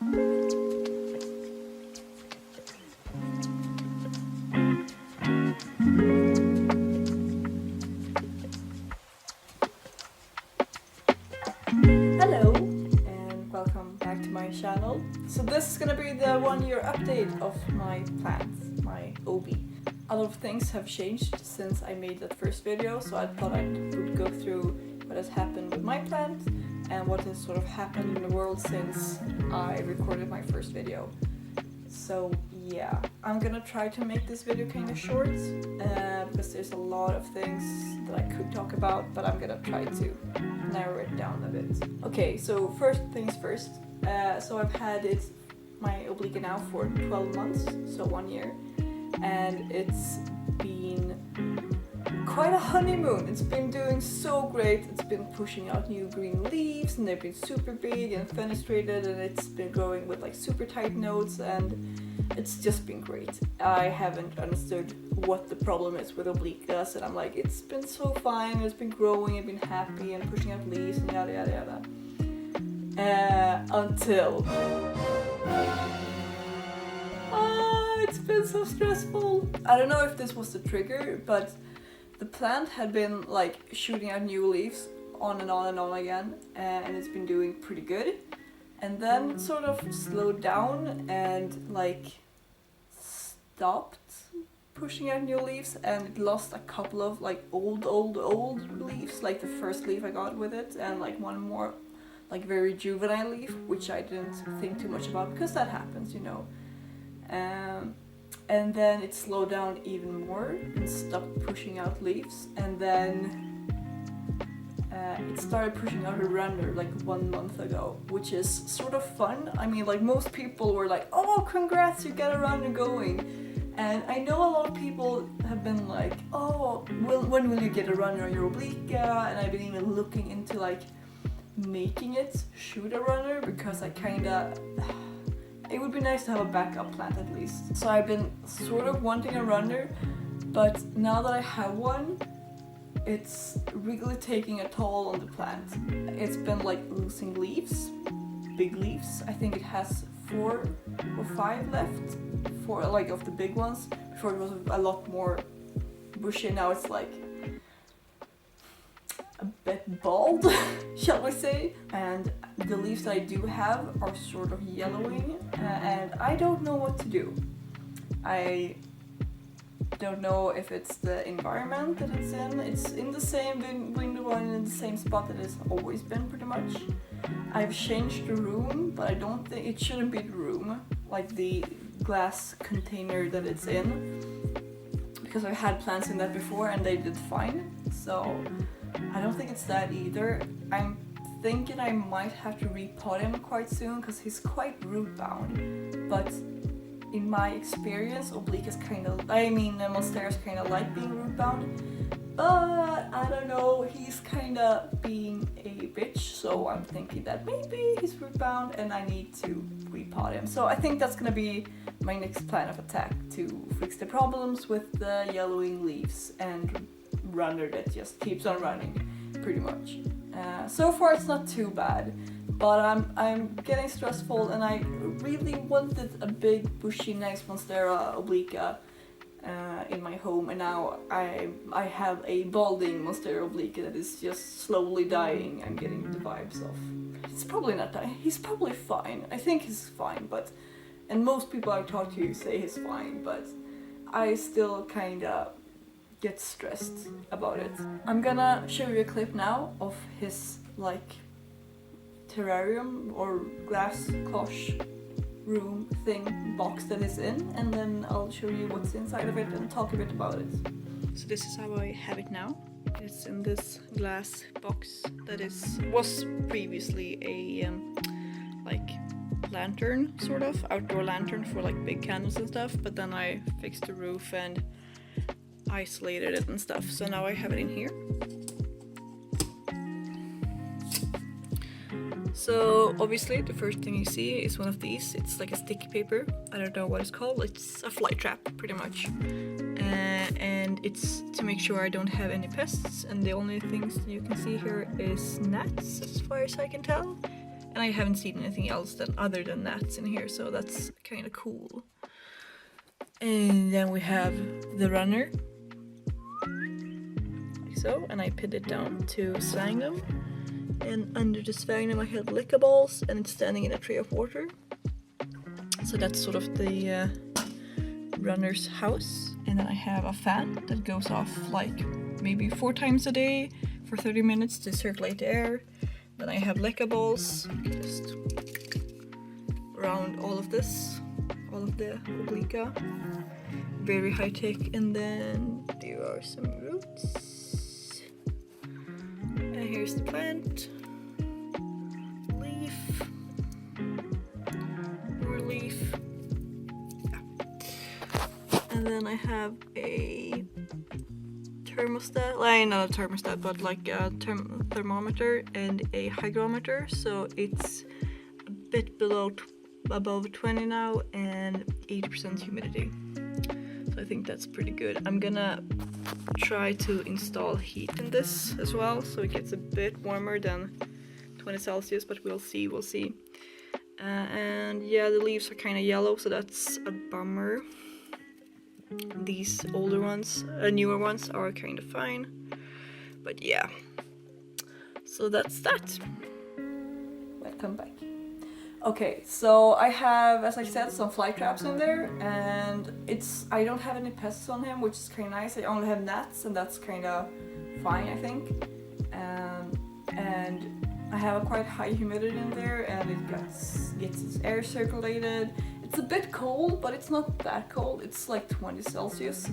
Hello and welcome back to my channel. So this is gonna be the 1-year update of my plants, my OB. A lot of things have changed since I made that first video, so I thought I would go through what has happened with my plant and what has sort of happened in the world since I recorded my first video. So yeah, I'm gonna try to make this video kind of short because there's a lot of things that I could talk about, but I'm gonna try to narrow it down a bit. Okay, so first things first. So I've had my obliqua now for 12 months, so 1 year, and it's been quite a honeymoon. It's been doing so great. It's been pushing out new green leaves, and they've been super big and fenestrated, and it's been growing with like super tight nodes, and it's just been great. I haven't understood what the problem is with obliquas, and I'm like, it's been so fine, it's been growing, it's been happy and pushing out leaves and yada yada yada. Until it's been so stressful. I don't know if this was the trigger, but the plant had been like shooting out new leaves on and on and on again, and it's been doing pretty good. And then it sort of slowed down and like stopped pushing out new leaves, and it lost a couple of like old leaves, like the first leaf I got with it, and like one more like very juvenile leaf, which I didn't think too much about because that happens, you know. And then it slowed down even more and stopped pushing out leaves, and then it started pushing out a runner like 1 month ago, which is sort of fun. I mean, like most people were like, oh congrats, you got a runner going. And I know a lot of people have been like, oh, when will you get a runner on your obliqua? And I've been even looking into like making it shoot a runner, because I kinda, it would be nice to have a backup plant at least. So I've been sort of wanting a runner, but now that I have one, it's really taking a toll on the plant. It's been like losing leaves, big leaves. I think it has 4 or 5 left, for like of the big ones. Before it was a lot more bushy, now it's like a bit bald, shall we say. And the leaves that I do have are sort of yellowing, and I don't know what to do. I don't know if it's the environment that it's in. It's in the same window and in the same spot that it's always been pretty much. I've changed the room, but I don't think it shouldn't be the room, like the glass container that it's in, because I've had plants in that before and they did fine. So I don't think it's that either. I'm thinking I might have to repot him quite soon because he's quite root bound, but in my experience, obliquas Monsteras kind of like being root bound, but I don't know, he's kind of being a bitch, so I'm thinking that maybe he's root bound and I need to repot him. So I think that's gonna be my next plan of attack, to fix the problems with the yellowing leaves and runner that just keeps on running, pretty much. So far it's not too bad, but I'm getting stressful, and I really wanted a big bushy nice Monstera obliqua in my home, and now I have a balding Monstera obliqua that is just slowly dying. I'm getting the vibes of, it's probably not dying, he's probably fine. I think he's fine, but, and most people I've talked to say he's fine, but I still kinda get stressed about it. I'm gonna show you a clip now of his like terrarium or glass cloche room thing box that is in, and then I'll show you what's inside of it and talk a bit about it. So this is how I have it now. It's in this glass box that was previously a like lantern, sort of outdoor lantern for like big candles and stuff, but then I fixed the roof and isolated it and stuff, so now I have it in here. So obviously the first thing you see is one of these. It's like a sticky paper, I don't know what it's called, it's a fly trap pretty much, and it's to make sure I don't have any pests, and the only things you can see here is gnats as far as I can tell, And I haven't seen anything else other than gnats in here, so that's kind of cool. And then we have the runner, like so, and I pinned it down to sphagnum. And under the sphagnum I have liquor balls, and it's standing in a tray of water. So that's sort of the runner's house. And then I have a fan that goes off like maybe 4 times a day for 30 minutes to circulate the air. Then I have liquor balls, just around all of this, all of the obliqua. Very high tech. And then there are some roots. And here's the plant. Leaf. More leaf. And then I have a thermostat, like not a thermostat, but like a thermometer and a hygrometer. So it's a bit above 20 now and 80% humidity. So I think that's pretty good. I'm gonna try to install heat in this as well, so it gets a bit warmer than 20 Celsius, but we'll see. And yeah, the leaves are kind of yellow, so that's a bummer. These older ones, newer ones are kind of fine, but yeah. So that's that. Welcome back. Okay, so I have, as I said, some fly traps in there, and I don't have any pests on him, which is kind of nice. I only have gnats, and that's kind of fine, I think. And I have a quite high humidity in there, and it gets its air circulated. It's a bit cold, but it's not that cold. It's like 20 Celsius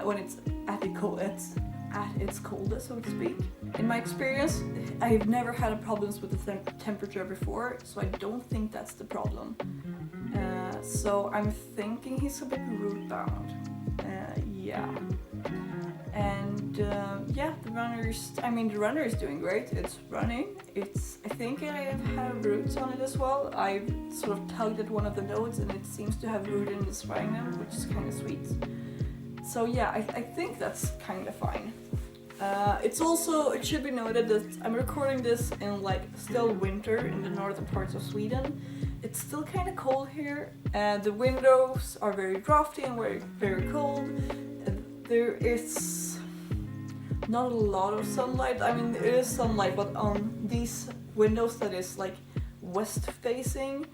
when it's at its coldest, so to speak. In my experience, I've never had problems with the temperature before, so I don't think that's the problem. So I'm thinking he's a bit root bound. Yeah. And yeah, the runner is doing great. It's running. I think I have roots on it as well. I've sort of tugged at one of the nodes and it seems to have root in the sphagnum, which is kind of sweet. So yeah, I think that's kind of fine. It should be noted that I'm recording this in like still winter in the northern parts of Sweden. It's still kind of cold here. The windows are very drafty and very, very cold. There is not a lot of sunlight. I mean, there is sunlight, but on these windows that is like west facing,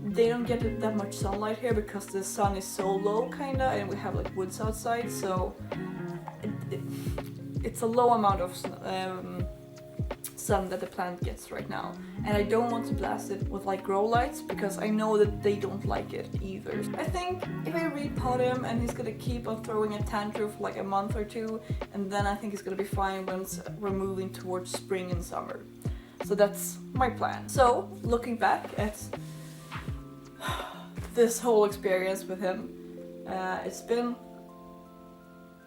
they don't get that much sunlight here because the sun is so low kinda, and we have like woods outside, so it's a low amount of sun that the plant gets right now. And I don't want to blast it with like grow lights because I know that they don't like it either. I think if I repot him and he's gonna keep on throwing a tantrum for like a month or two, and then I think he's gonna be fine once we're moving towards spring and summer. So that's my plan. So looking back at this whole experience with him, it's been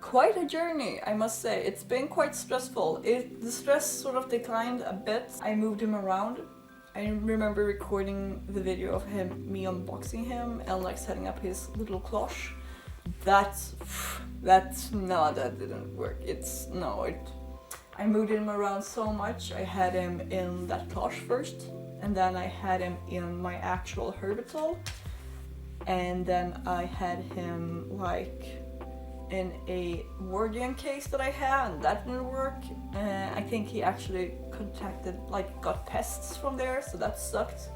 quite a journey, I must say. It's been quite stressful. The stress sort of declined a bit. I moved him around. I remember recording the video of me unboxing him and like setting up his little cloche. That didn't work. I moved him around so much. I had him in that cloche first, and then I had him in my actual herbitol, and then I had him like in a Wardian case that I had, and that didn't work. I think he actually got pests from there, so that sucked.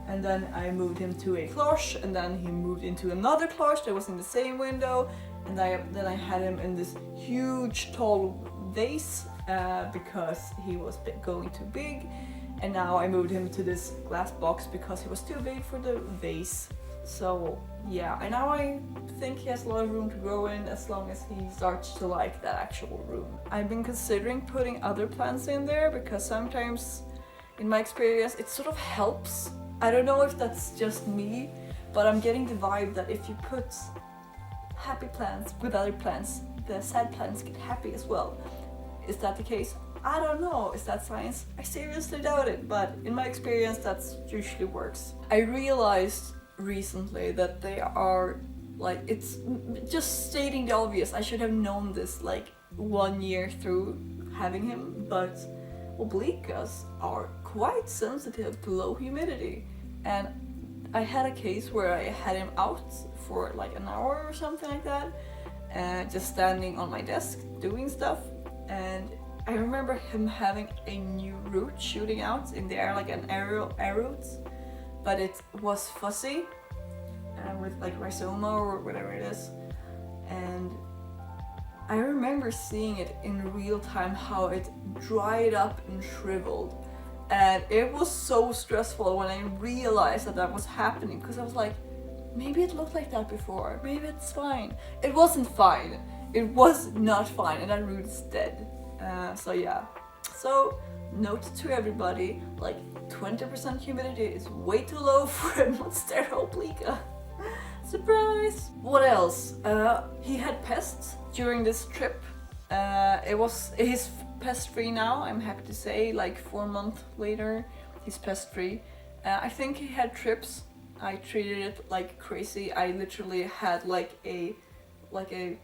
And then I moved him to a cloche, and then he moved into another cloche that was in the same window, and then I had him in this huge tall vase because he was going too big, and now I moved him to this glass box because he was too big for the vase. So yeah, and now I think he has a lot of room to grow in as long as he starts to like that actual room. I've been considering putting other plants in there because sometimes, in my experience, it sort of helps. I don't know if that's just me, but I'm getting the vibe that if you put happy plants with other plants, the sad plants get happy as well. Is that the case? I don't know. Is that science? I seriously doubt it, but in my experience, that's usually works. I realized recently that they are like, it's just stating the obvious. I should have known this like 1 year through having him, but obliquas are quite sensitive to low humidity, and I had a case where I had him out for like an hour or something like that, just standing on my desk doing stuff, and I remember him having a new root shooting out in the air, like an arrow root, but it was fuzzy with like rhizoma or whatever it is, and I remember seeing it in real time, how it dried up and shriveled, and it was so stressful when I realized that that was happening, because I was like, maybe it looked like that before, maybe it's fine. It wasn't fine, it was not fine, and that root is dead. So yeah, so note to everybody, like 20% humidity is way too low for a Monstera obliqua. Surprise! What else? He had pests during this trip. He's pest free now, I'm happy to say, like 4 months later, he's pest free. I think he had trips. I treated it like crazy. I literally had like a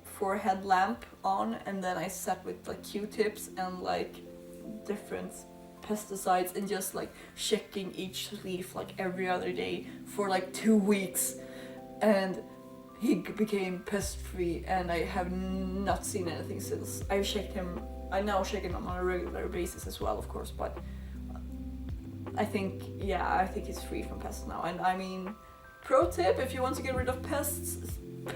forehead lamp on, and then I sat with like Q-tips and like different pesticides and just like checking each leaf like every other day for like 2 weeks, and he became pest free, and I have not seen anything since. I now check him on a regular basis as well, of course, but I think he's free from pests now. And I mean, pro tip, if you want to get rid of pests,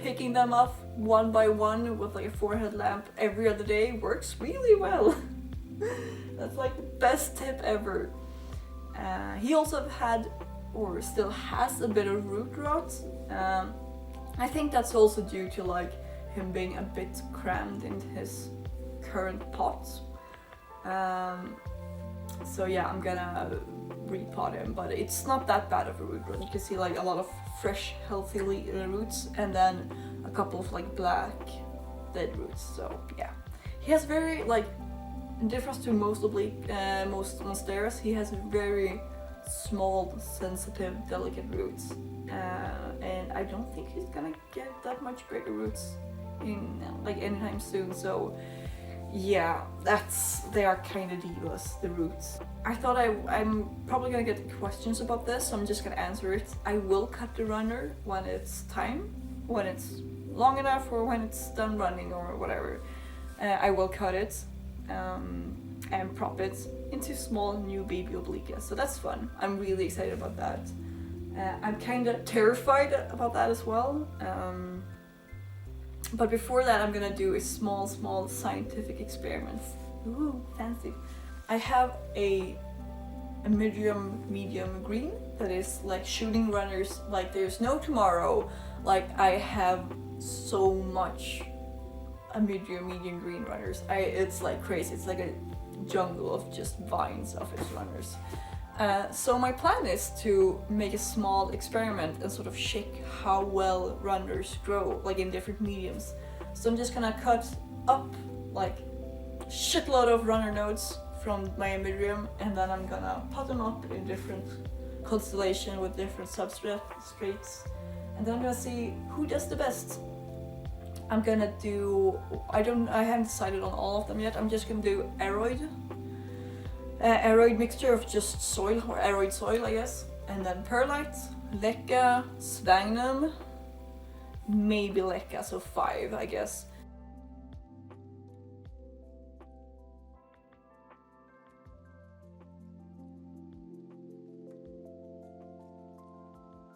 picking them off one by one with like a forehead lamp every other day works really well. That's like the best tip ever. He also had, or still has, a bit of root rot. I think that's also due to like him being a bit crammed in his current pot. So yeah, I'm gonna repot him, but it's not that bad of a root rot. You can see like a lot of fresh, healthy roots, and then a couple of like black dead roots. So yeah, he has very, like, in difference to most Monsteras, he has very small, sensitive, delicate roots, and I don't think he's gonna get that much bigger roots in like anytime soon. So yeah, they are kind of divas, the roots. I thought I'm probably gonna get questions about this, so I'm just gonna answer it. I will cut the runner when it's time, when it's long enough, or when it's done running or whatever. I will cut it and prop it into small new baby obliquas, so that's fun. I'm really excited about that. I'm kind of terrified about that as well. But before that, I'm gonna do a small scientific experiment. Ooh, fancy. I have a medium green that is like shooting runners like there's no tomorrow. Like, I have so much a medium green runners. It's like crazy. It's like a jungle of just vines of its runners. So my plan is to make a small experiment and sort of check how well runners grow, like in different mediums. So I'm just gonna cut up like shitload of runner nodes from my medium, and then I'm gonna pot them up in different constellation with different substrates, and then I'm gonna see who does the best. I'm gonna do, I haven't decided on all of them yet. I'm just gonna do aeroid mixture of just soil, or aeroid soil, I guess, and then perlite, leca, sphagnum, maybe leca, so 5, I guess.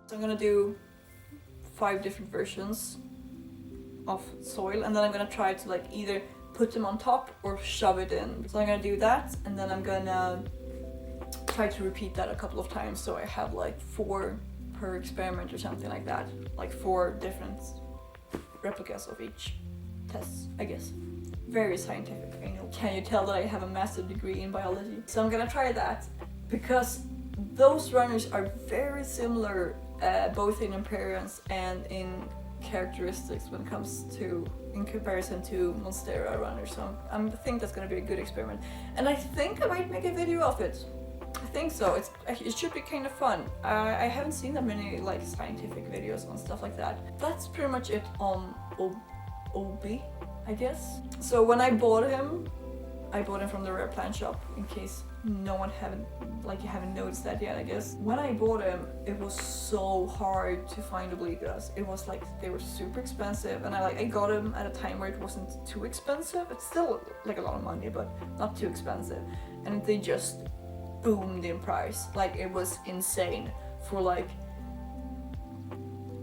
So I'm gonna do 5 different versions of soil, and then I'm gonna try to like either put them on top or shove it in. So I'm gonna do that, and then I'm gonna try to repeat that a couple of times, so I have like 4 per experiment or something like that, like 4 different replicas of each test, I guess. Very scientific, I know. Can you tell that I have a master's degree in biology? So I'm gonna try that, because those runners are very similar, both in appearance and in characteristics when it comes to, in comparison to Monstera runners. So I think that's gonna be a good experiment, and I think I might make a video of it. I think so. It should be kind of fun. I haven't seen that many like scientific videos on stuff like that. That's pretty much it on OB, I guess. So when I bought him, I bought them from the rare plant shop, in case no one you haven't noticed that yet, I guess. When I bought them, it was so hard to find obliquas. It was like they were super expensive, and I got them at a time where it wasn't too expensive. It's still like a lot of money, but not too expensive. And they just boomed in price. Like, it was insane. For like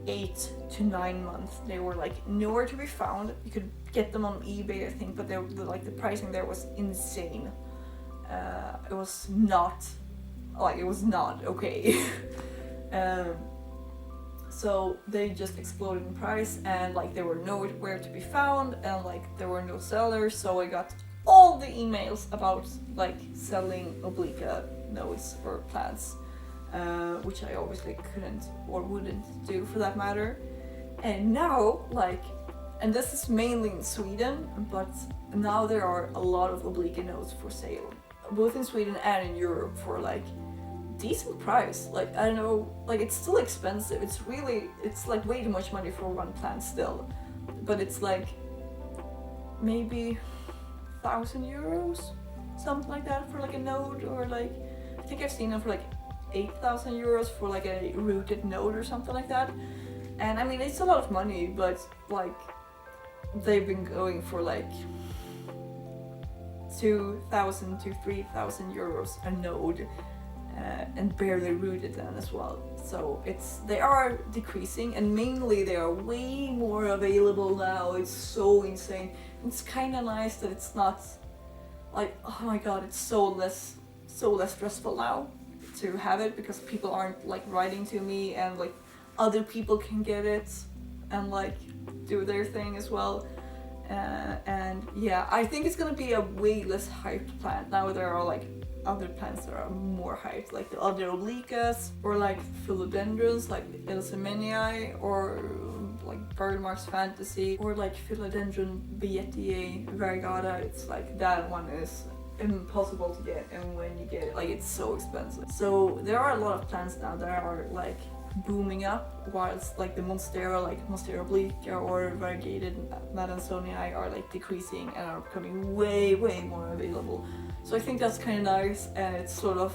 8 to 9 months, they were like nowhere to be found. You could get them on eBay, I think, but the pricing there was insane. It was not okay. So they just exploded in price, and like they were nowhere to be found, and like there were no sellers. So I got all the emails about like selling obliqua nodes or plants, which I obviously couldn't or wouldn't do for that matter. And now, like, and this is mainly in Sweden, but now there are a lot of obliqua nodes for sale, both in Sweden and in Europe, for like decent price. Like, I don't know, like it's still expensive. It's like way too much money for one plant still, but it's like maybe 1,000 euros, something like that, for like a node. Or like, I think I've seen them for like 8,000 euros for like a rooted node or something like that. And I mean, it's a lot of money, but like they've been going for like 2,000 to 3,000 euros a node, and barely rooted then as well. So they are decreasing, and mainly they are way more available now. It's so insane. It's kind of nice that it's not like, oh my god, it's so less stressful now to have it, because people aren't like writing to me, and like other people can get it and like do their thing as well. And yeah, I think it's gonna be a way less hyped plant. Now there are like other plants that are more hyped, like the other obliquas, or like philodendrons like Ilseminii, or like Birdmark's Fantasy, or like Philodendron Beatiae variegata. It's like that one is impossible to get, and when you get it, like, it's so expensive. So there are a lot of plants now that are like booming up, whilst like the Monstera, like Monstera obliqua or variegated Madansonii, are like decreasing and are becoming way more available. So I think that's kind of nice, and it's sort of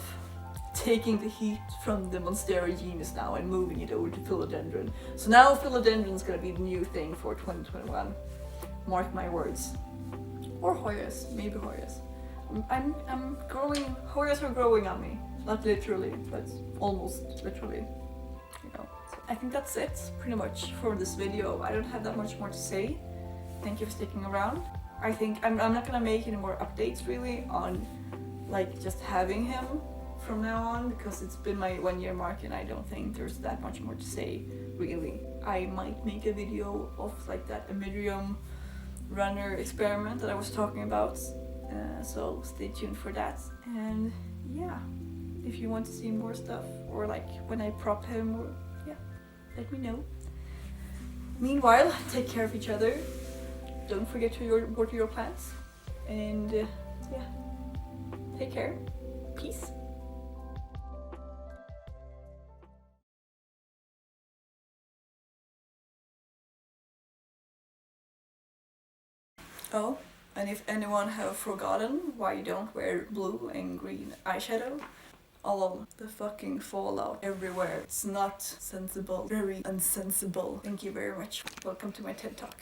taking the heat from the Monstera genus now and moving it over to philodendron. So now philodendron is going to be the new thing for 2021. Mark my words. Or Hoyas, maybe Hoyas. I'm growing, Hoyas are growing on me. Not literally, but almost literally. You know. So I think that's it, pretty much, for this video. I don't have that much more to say. Thank you for sticking around. I think I'm not gonna make any more updates really on like just having him from now on, because it's been my 1 year mark, and I don't think there's that much more to say really. I might make a video of like that Amidium runner experiment that I was talking about, so stay tuned for that. And yeah, if you want to see more stuff, or like when I prop him, or yeah, let me know. Meanwhile, take care of each other. Don't forget to water your plants, and yeah, take care. Peace. Oh, and if anyone have forgotten why you don't wear blue and green eyeshadow, all the fucking fallout everywhere. It's not sensible, very unsensible. Thank you very much. Welcome to my TED Talk.